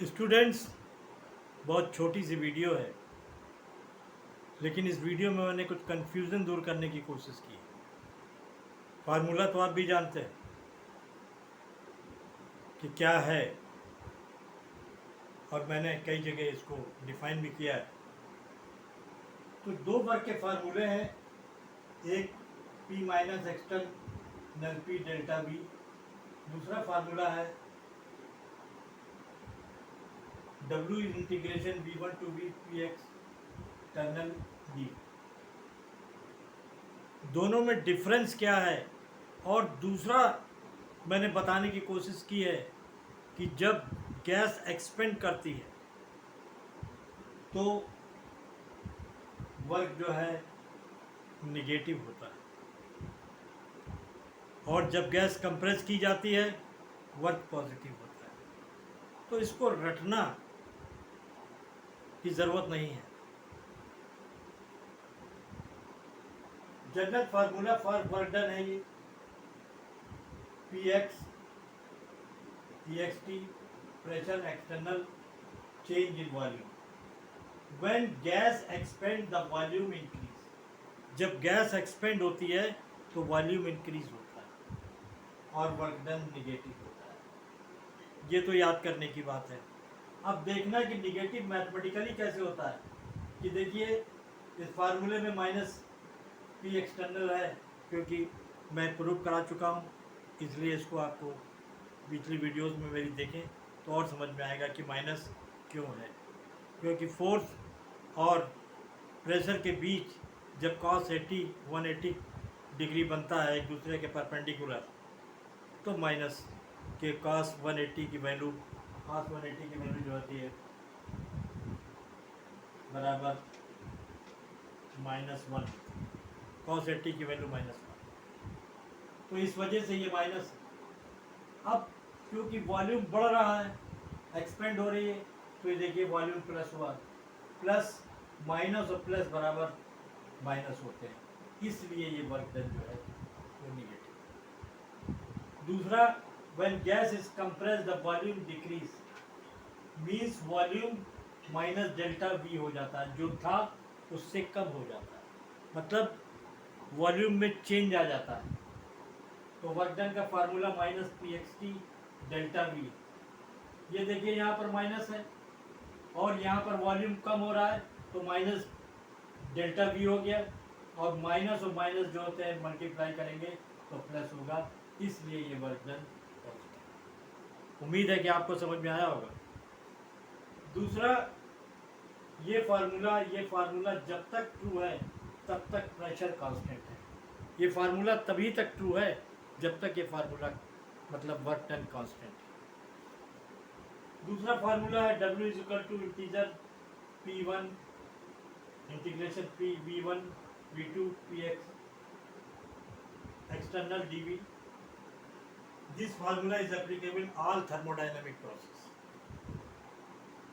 Students, बहुत छोटी सी video है, लेकिन इस वीडियो में मैंने कुछ कन्फ्यूज़न दूर करने की कोशिश की है। फार्मूला तो आप भी जानते हैं कि क्या है, और मैंने कई जगह इसको डिफाइन भी किया है। तो दो वर्ग के फार्मूले हैं, एक P minus external P delta B, दूसरा फार्मूला है W integration V1 to V P external D। दोनों में डिफरेंस क्या है, और दूसरा मैंने बताने की कोशिश की है कि जब गैस एक्सपेंड करती है तो वर्क जो है निगेटिव होता है, और जब गैस कंप्रेस की जाती है वर्क पॉजिटिव होता है। तो इसको रटना की ज़रूरत नहीं है। General formula for work done है ये P x T pressure external change in volume. When gas expand the volume increase, जब गैस एक्सपेंड होती है तो वॉल्यूम इंक्रीज होता है और वर्क डन निगेटिव होता है। ये तो याद करने की बात है। अब देखना कि निगेटिव मैथमेटिकली कैसे होता है। कि देखिए, इस फार्मूले में माइनस पी एक्सटर्नल है, क्योंकि मैं प्रूव करा चुका हूँ, इसलिए इसको आपको पिछली वीडियोस में मेरी देखें तो और समझ में आएगा कि माइनस क्यों है। क्योंकि फोर्स और प्रेशर के बीच जब cos 180 डिग्री बनता है एक दूसरे के परपेंडिकुलर, तो माइनस के cos 180 की वैल्यू जो होती है बराबर -1, cos 80 की वैल्यू -1। तो इस वजह से ये माइनस। अब क्योंकि वॉल्यूम बढ़ रहा है, एक्सपेंड हो रही है, तो ये देखिए वॉल्यूम प्लस हुआ, प्लस माइनस और प्लस बराबर माइनस होते हैं, इसलिए ये वर्क डन जो है वो निगेटिव। दूसरा, when gas is compress the volume decrease, means volume minus delta we हो जाता है, जो था उससे कम हो जाता है, मतलब वॉल्यूम में चेंज आ जाता है। तो वर्क डन का formula minus P x T delta we. ये देखिए यहाँ पर माइनस है और यहाँ पर वॉल्यूम कम हो रहा है, तो माइनस डेल्टा वी हो गया, और माइनस जो होते हैं मल्टीप्लाई करेंगे तो प्लस होगा, इसलिए ये वर्क डन। उम्मीद है कि आपको समझ में आया होगा। दूसरा, ये फार्मूला जब तक ट्रू है तब तक प्रेशर कांस्टेंट है। ये फार्मूला तभी तक ट्रू है जब तक ये फार्मूला मतलब वर्क डन कांस्टेंट है। दूसरा फार्मूला है W is equal to integer P1 integration P V1 V2 Px external dV। This formula is applicable all thermodynamic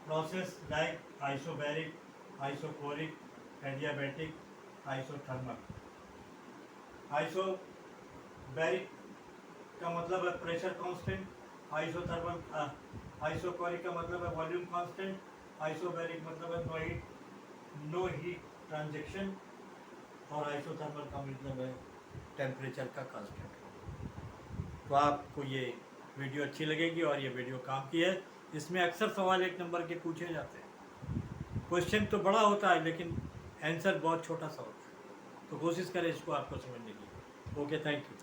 process like isobaric, isochoric, adiabatic, isothermal. Isobaric का मतलब है pressure constant, isochoric का मतलब है volume constant, isobaric मतलब है no heat transaction, और isothermal का मतलब है टेम्परेचर का कांस्टेंट। तो आपको ये वीडियो अच्छी लगेगी और ये वीडियो काम की है। इसमें अक्सर सवाल 1 नंबर के पूछे जाते हैं। क्वेश्चन तो बड़ा होता है लेकिन आंसर बहुत छोटा सा होता है, तो कोशिश करें इसको आपको समझने की। Okay, thank you.